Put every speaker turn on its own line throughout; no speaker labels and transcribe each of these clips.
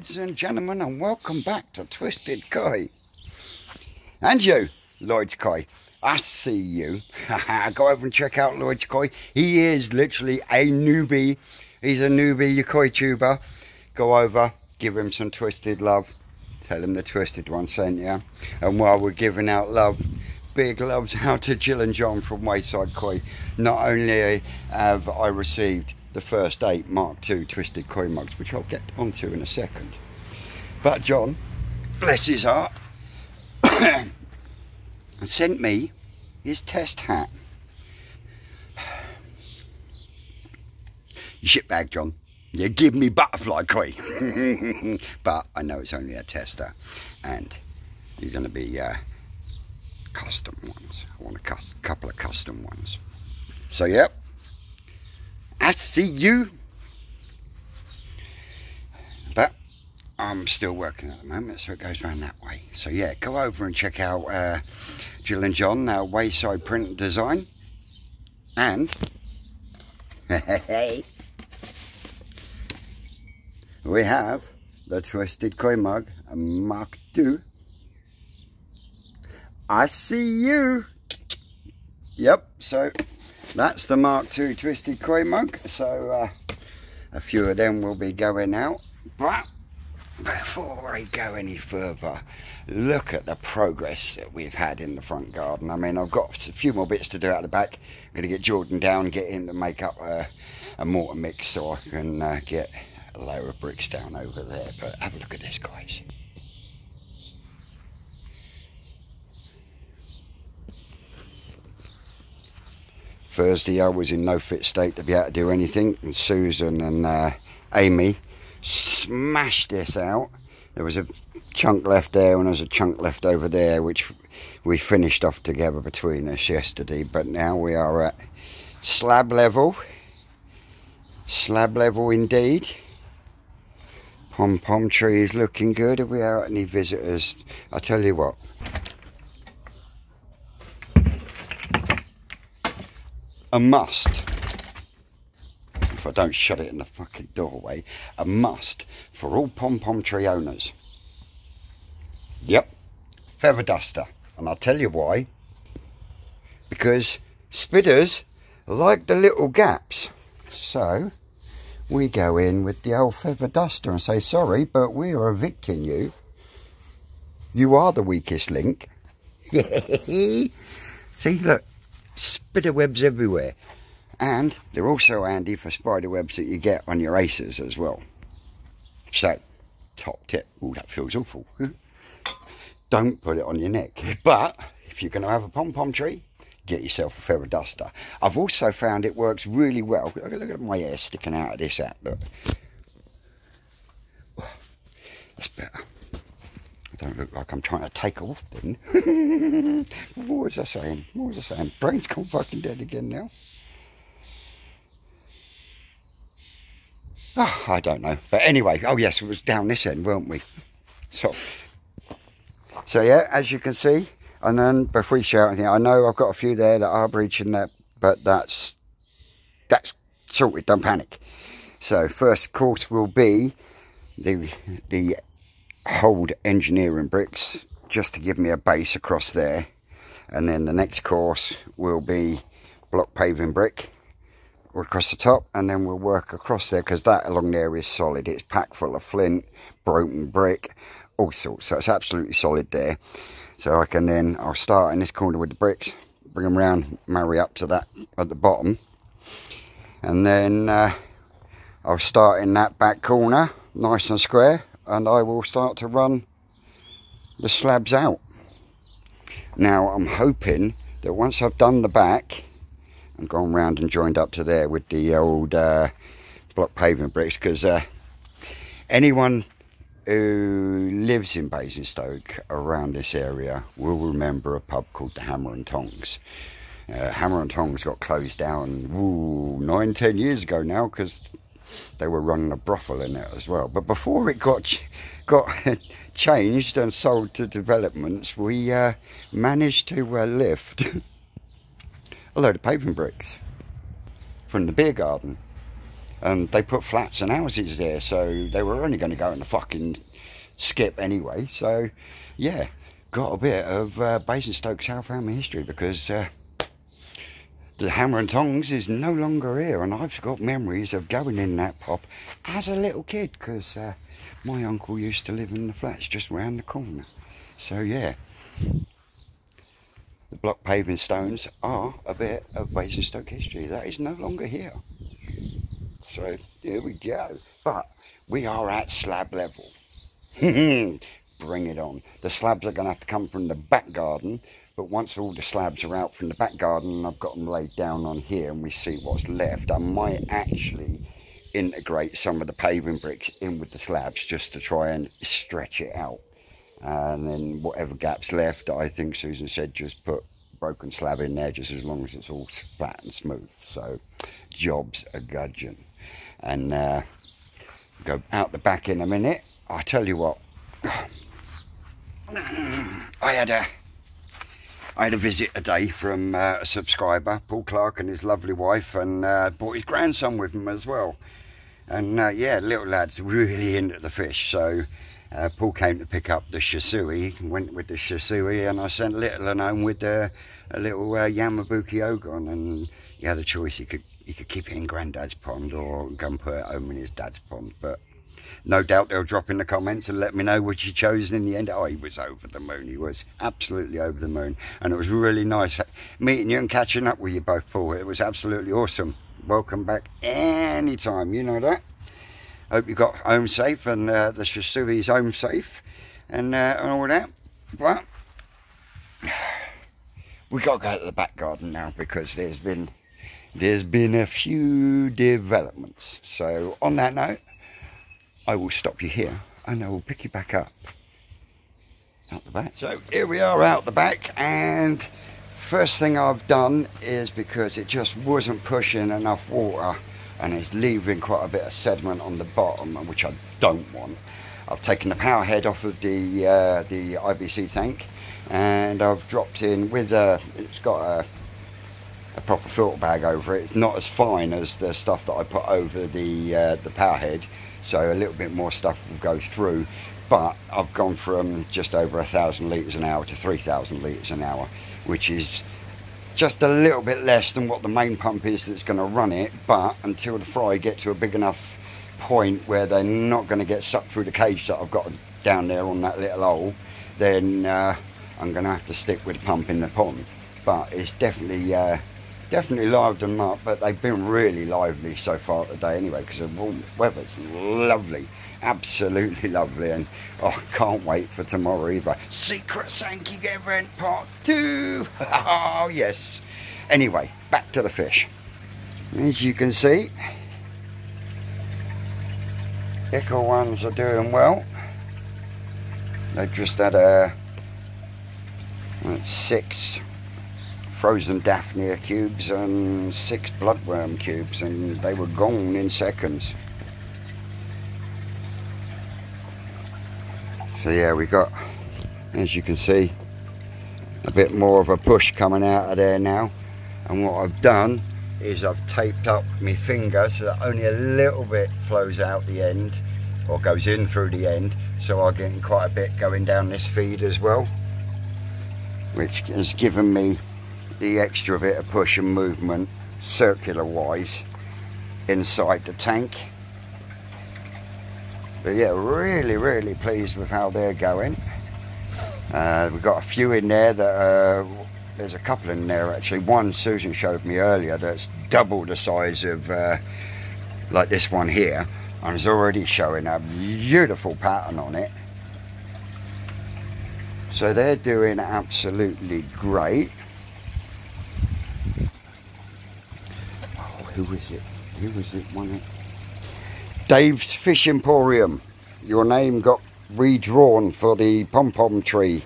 ladies and gentlemen, and welcome back to Twisted Koi. And you, Lloyd's Koi, I see you. Go over and check out Lloyd's Koi. He is literally a newbie. He's a newbie koi tuber. Go over, give him some twisted love. Tell him the Twisted One sent you. And while we're giving out love, big loves out to Jill and John from Wayside Koi. Not only have I received the first 8 Mark II Twisted Koi mugs, which I'll get onto in a second, but John, bless his heart, sent me his test hat. You shitbag, John. You give me butterfly koi. But I know it's only a tester, and you're going to be custom ones. I want a couple of custom ones. So yep, I see you. But I'm still working at the moment, so it goes around that way. So yeah, go over and check out Jill and John, Wayside Print Design. And we have the Twisted Koi mug, a Mark II. I see you. Yep, so that's the Mark II Twisted Koi mug. So a few of them will be going out. But before I go any further, look at the progress that we've had in the front garden. I mean, I've got a few more bits to do out the back. I'm going to get Jordan down, get him to make up a mortar mix so I can get a layer of bricks down over there. But have a look at this, guys. Thursday I was in no fit state to be able to do anything, and Susan and Amy smashed this out. There was a chunk left there and there's a chunk left over there, which we finished off together between us yesterday. But now we are at slab level indeed. Pom-pom tree is looking good. Have we had any visitors? I tell you what, a must, if I don't shut it in the fucking doorway, a must for all pom-pom tree owners. Yep, feather duster. And I'll tell you why. Because spidders like the little gaps. So we go in with the old feather duster and say, sorry, but we are evicting you. You are the weakest link. See, look. Spider webs everywhere, and they're also handy for spider webs that you get on your aces as well. So, top tip. Oh, that feels awful. Don't put it on your neck. But if you're going to have a pom-pom tree, get yourself a feather duster. I've also found it works really well. Look at my hair sticking out of this hat. Look, that's better. I don't look like I'm trying to take off then. What was I saying? What was I saying? Brain's gone fucking dead again now. Oh, I don't know. But anyway, oh yes, it was down this end, weren't we? So yeah, as you can see, and then before you shout anything, I know I've got a few there that are breaching that, but that's sorted, don't panic. So first course will be the hold engineering bricks, just to give me a base across there, and then the next course will be block paving brick across the top, and then we'll work across there, because that along there is solid. It's packed full of flint, broken brick, all sorts, so it's absolutely solid there. So I can then, I'll start in this corner with the bricks, bring them around, marry up to that at the bottom, and then I'll start in that back corner nice and square, and I will start to run the slabs out. Now I'm hoping that once I've done the back and gone round and joined up to there with the old block pavement bricks, because anyone who lives in Basingstoke around this area will remember a pub called the Hammer and Tongs. Hammer and Tongs got closed down 9-10 years ago now, because they were running a brothel in it as well. But before it got changed and sold to developments, we managed to lift a load of paving bricks from the beer garden. and they put flats and houses there, so they were only going to go in the fucking skip anyway. So yeah, got a bit of Basingstoke South Ham history, because the Hammer and Tongs is no longer here, and I've got memories of going in that pub as a little kid, because my uncle used to live in the flats just round the corner. So yeah, the block paving stones are a bit of Basingstoke history that is no longer here. So here we go. But we are at slab level. Bring it on. The slabs are going to have to come from the back garden, but once all the slabs are out from the back garden and I've got them laid down on here and we see what's left, I might actually integrate some of the paving bricks in with the slabs just to try and stretch it out. And then whatever gaps left, I think Susan said just put broken slab in there, just as long as it's all flat and smooth. So job's a gudgeon. And go out the back in a minute. I tell you what, I had a visit today from a subscriber, Paul Clark, and his lovely wife, and brought his grandson with him as well. And yeah, little lad's really into the fish, so Paul came to pick up the Shisui, went with the Shisui, and I sent little and home with a little Yamabuki Ogon, and he had a choice. He could keep it in Granddad's pond or go and put it home in his dad's pond, but no doubt they'll drop in the comments and let me know which he chose in the end. Oh, he was over the moon. He was absolutely over the moon. And it was really nice meeting you and catching up with you both, Paul. It was absolutely awesome. Welcome back anytime, you know that. Hope you got home safe, and the Shisui's home safe, and all that. But we got to go to the back garden now, because there's been a few developments. So on that note, I will stop you here and I will pick you back up out the back. So here we are out the back, and first thing I've done is, because it just wasn't pushing enough water and it's leaving quite a bit of sediment on the bottom, which I don't want, I've taken the power head off of the IBC tank, and I've dropped in with it's got a proper filter bag over it. It's not as fine as the stuff that I put over the power head, so a little bit more stuff will go through, but I've gone from just over 1,000 litres an hour to 3,000 litres an hour, which is just a little bit less than what the main pump is that's going to run it. But until the fry get to a big enough point where they're not going to get sucked through the cage that I've got down there on that little hole, then I'm going to have to stick with the pump in the pond. But it's definitely lived them up, but they've been really lively so far today anyway, because the warm weather's lovely, absolutely lovely, and oh, can't wait for tomorrow either. Secret Sankey event part 2. Oh yes. Anyway, back to the fish. As you can see, Ickle ones are doing well. They've just had 6 frozen Daphnia cubes and 6 bloodworm cubes, and they were gone in seconds. So yeah, we got, as you can see, a bit more of a push coming out of there now. And what I've done is I've taped up my finger so that only a little bit flows out the end, or goes in through the end, so I'm getting quite a bit going down this feed as well, which has given me the extra bit of push and movement circular wise inside the tank. But yeah, really pleased with how they're going. We've got a few in there that there's a couple in there actually. One Susan showed me earlier that's double the size of like this one here, and it's already showing a beautiful pattern on it. So they're doing absolutely great. Who was it? Who was it? One? Dave's Fish Emporium. Your name got redrawn for the pom-pom tree.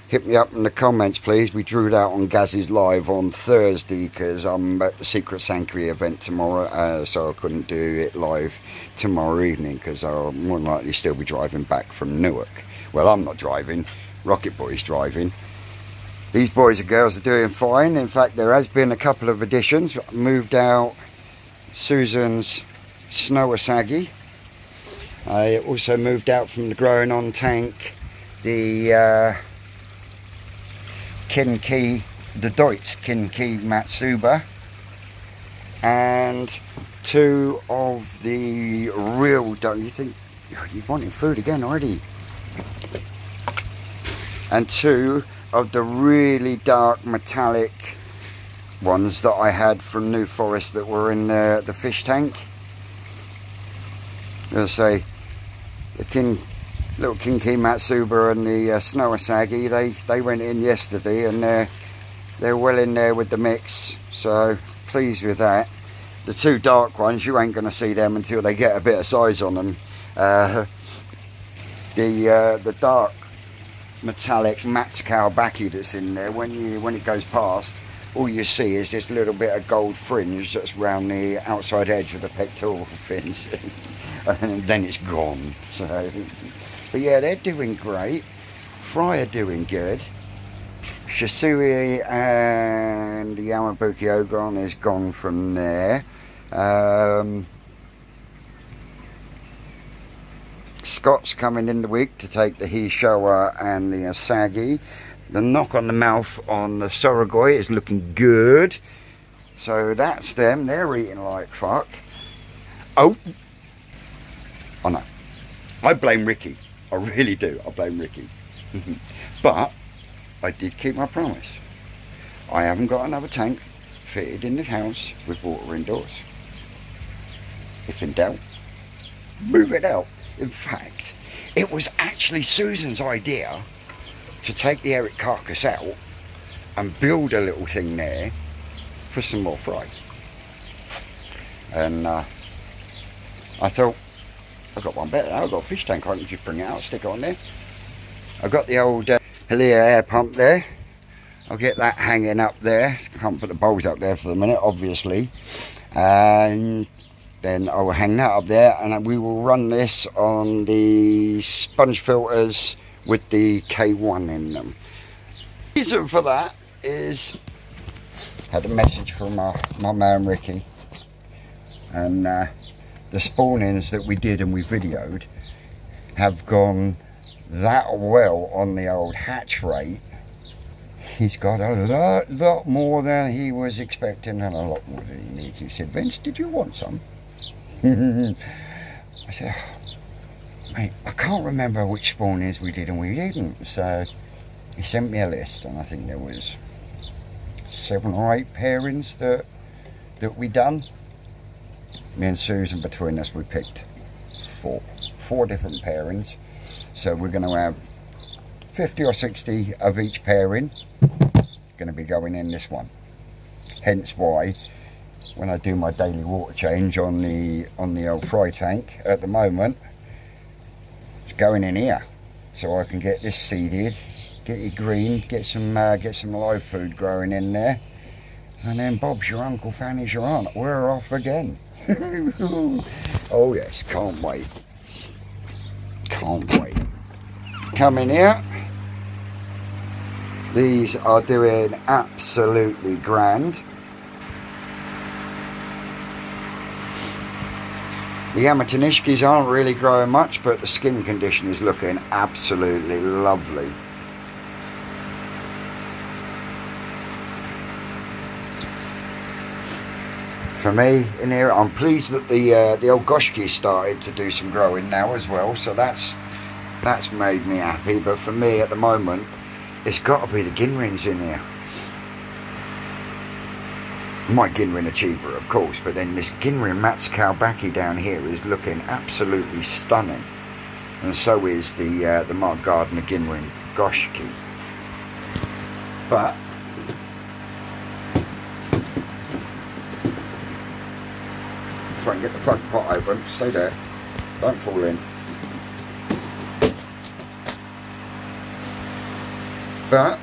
Hit me up in the comments, please. We drew that on Gaz's Live on Thursday, because I'm at the Secret Sanctuary event tomorrow, so I couldn't do it live tomorrow evening, because I'll more than likely still be driving back from Newark. Well, I'm not driving. Rocket Boy's driving. These boys and girls are doing fine. In fact, there has been a couple of additions. Moved out Susan's Snowasagi. I also moved out from the growing on tank the Kinki, the Deutsch Kinki Matsuba, and 2 of the real, don't you think you're wanting food again already? And 2 of the really dark metallic ones that I had from New Forest that were in the fish tank. As I say, the little Kinki Matsuba and the Snowasagi, they went in yesterday, and they're well in there with the mix, so pleased with that. The 2 dark ones, you ain't going to see them until they get a bit of size on them. The dark metallic Matsukow Baki that's in there, when it goes past, all you see is this little bit of gold fringe that's around the outside edge of the pectoral fins. And then it's gone. So, but yeah, they're doing great. Fry are doing good. Shisui and the Yamabuki Ogron is gone from there. Scott's coming in the week to take the Hishowa and the Asagi. The knock on the mouth on the Sorogoi is looking good. So that's them. They're eating like fuck. Oh no, I blame Ricky. I really do. I blame Ricky. But I did keep my promise. I haven't got another tank fitted in the house with water indoors. If in doubt, move it out. In fact, it was actually Susan's idea to take the Eric carcass out and build a little thing there for some more fry. And I thought, I've got one better now. I've got a fish tank. I can just bring it out, stick it on there. I've got the old Helia air pump there. I'll get that hanging up there. Can't put the bowls up there for the minute, obviously. And then I will hang that up there, and we will run this on the sponge filters with the K1 in them. The reason for that is I had a message from my man Ricky, and the spawnings that we did and we videoed have gone that well on the old hatch rate. He's got a lot more than he was expecting, and a lot more than he needs. He said, Vince, did you want some? I said, oh, mate, I can't remember which spawnings we did and we didn't. So he sent me a list, and I think there was 7 or 8 pairings that we done. Me and Susan, between us, we picked 4 different pairings. So we're going to have 50 or 60 of each pairing going to be going in this one. Hence why when I do my daily water change on the old fry tank at the moment, it's going in here, so I can get this seeded, get it green, get some live food growing in there, and then Bob's your uncle, Fanny's your aunt. We're off again. Oh yes, can't wait. Can't wait. Come in here. These are doing absolutely grand. The Yamatanishkis aren't really growing much, but the skin condition is looking absolutely lovely. For me in here, I'm pleased that the old Goshki started to do some growing now as well, so that's made me happy. But for me at the moment, it's got to be the Ginrins in here. My Ginrin Achiever, of course, but then this Ginrin Matsukow Baki down here is looking absolutely stunning, and so is the Mark Gardner Ginrin Goshki. But if I can get the front pot open, stay there, don't fall in. But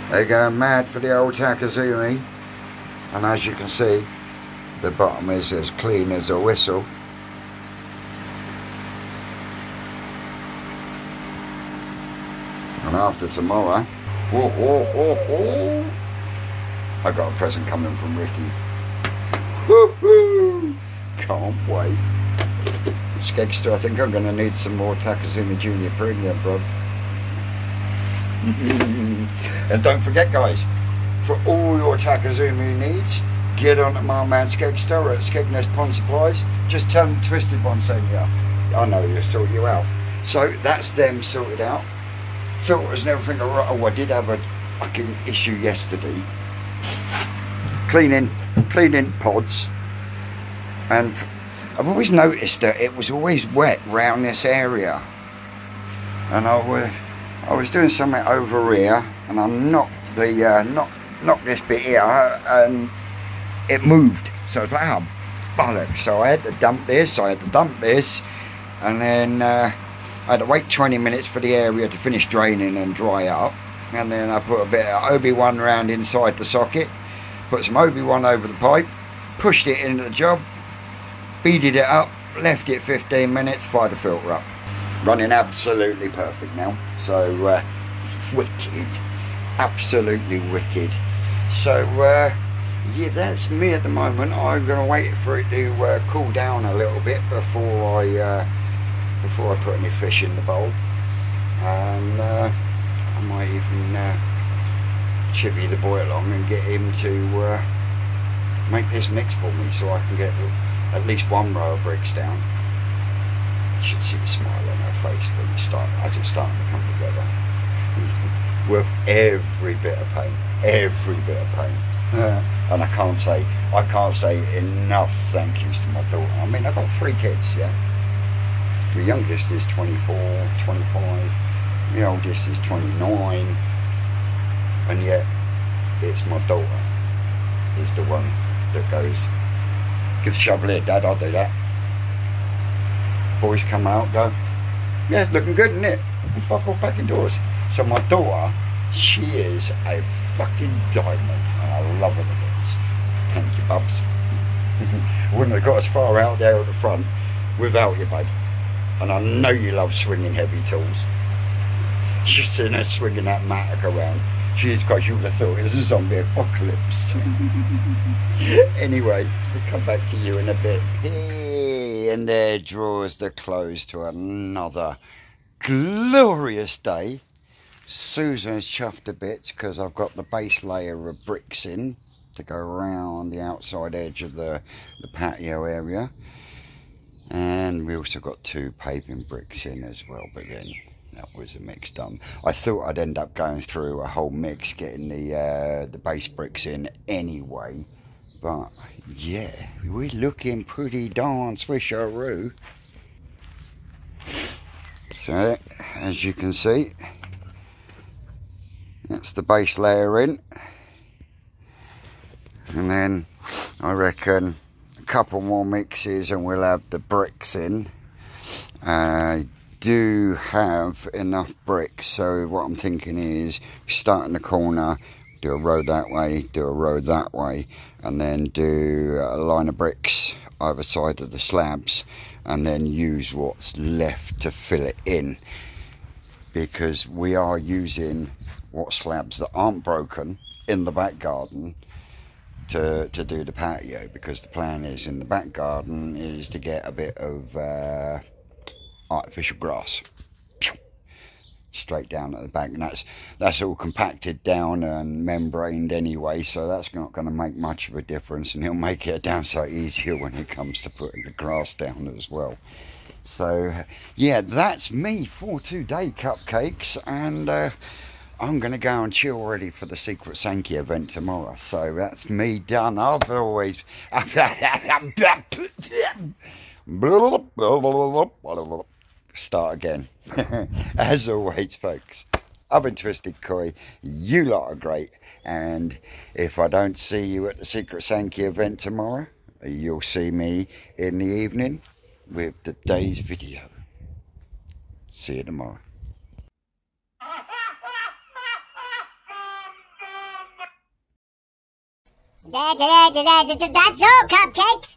they're going mad for the old Takazumi, and as you can see, the bottom is as clean as a whistle. And after tomorrow, I got a present coming from Ricky. Woohoo! Can't wait. Skegster, I think I'm going to need some more Takazumi Junior Premium, bruv. And don't forget, guys, for all your Takazumi needs, get on to my man Skegster at Skegness Pond Supplies. Just tell them Twisted One sent you. I know he'll sort you out. So that's them sorted out. Filters and everything are right. Oh, I did have a fucking issue yesterday. Cleaning pods, and I've always noticed that it was always wet round this area, and I was doing something over here, and I knocked this bit here, and it moved. So I was like, oh bollocks! So I had to dump this, and then I had to wait 20 minutes for the area to finish draining and dry up, and then I put a bit of Obi-Wan round inside the socket, put some Obi-Wan over the pipe, pushed it into the job, beaded it up, left it 15 minutes, fired the filter up. Running absolutely perfect now. So, wicked. Absolutely wicked. So, yeah, that's me at the moment. I'm going to wait for it to cool down a little bit before I put any fish in the bowl. And I might even chivvy the boy along and get him to make this mix for me, so I can get at least one row of bricks down. You should see the smile on her face when as it's starting to come together. Worth every bit of pain, and I can't say enough thank yous to my daughter. I mean, I've got 3 kids, yeah. The youngest is 24, 25, the oldest is 29, and yet it's my daughter is the one that goes, give a shovel here, Dad, I'll do that. Boys come out, go, yeah, looking good, isn't it? And fuck off back indoors. So my daughter, she is a fucking diamond, and I love her to bits. Thank you, Bubs. Wouldn't have got as far out there at the front without you, babe. And I know you love swinging heavy tools. She's sitting there swinging that mattock around. Jeez, because you would have thought it was a zombie apocalypse. Anyway, we'll come back to you in a bit. Hey, and there draws the close to another glorious day. Susan's chuffed to bits because I've got the base layer of bricks in to go around the outside edge of the patio area. And we also got 2 paving bricks in as well, but then that was a mix done. I thought I'd end up going through a whole mix getting the base bricks in anyway, but yeah, we're looking pretty darn swisheroo. So as you can see, that's the base layer in, and then I reckon a couple more mixes and we'll have the bricks in. I do have enough bricks, so what I'm thinking is start in the corner, do a row that way, do a row that way, and then do a line of bricks either side of the slabs, and then use what's left to fill it in, because we are using what slabs that aren't broken in the back garden to do the patio, because the plan is in the back garden is to get a bit of artificial grass straight down at the back, and that's all compacted down and membraned anyway, so that's not going to make much of a difference, and it'll make it a damn sight easier when it comes to putting the grass down as well. So yeah, that's me for today, cupcakes, and I'm going to go and chill ready for the Secret Sankey event tomorrow. So that's me done. I've always start again. As always, folks, I've been Twisted Koi. You lot are great, and if I don't see you at the Secret Sankey event tomorrow, you'll see me in the evening with the day's video. See you tomorrow.
That's all, cupcakes.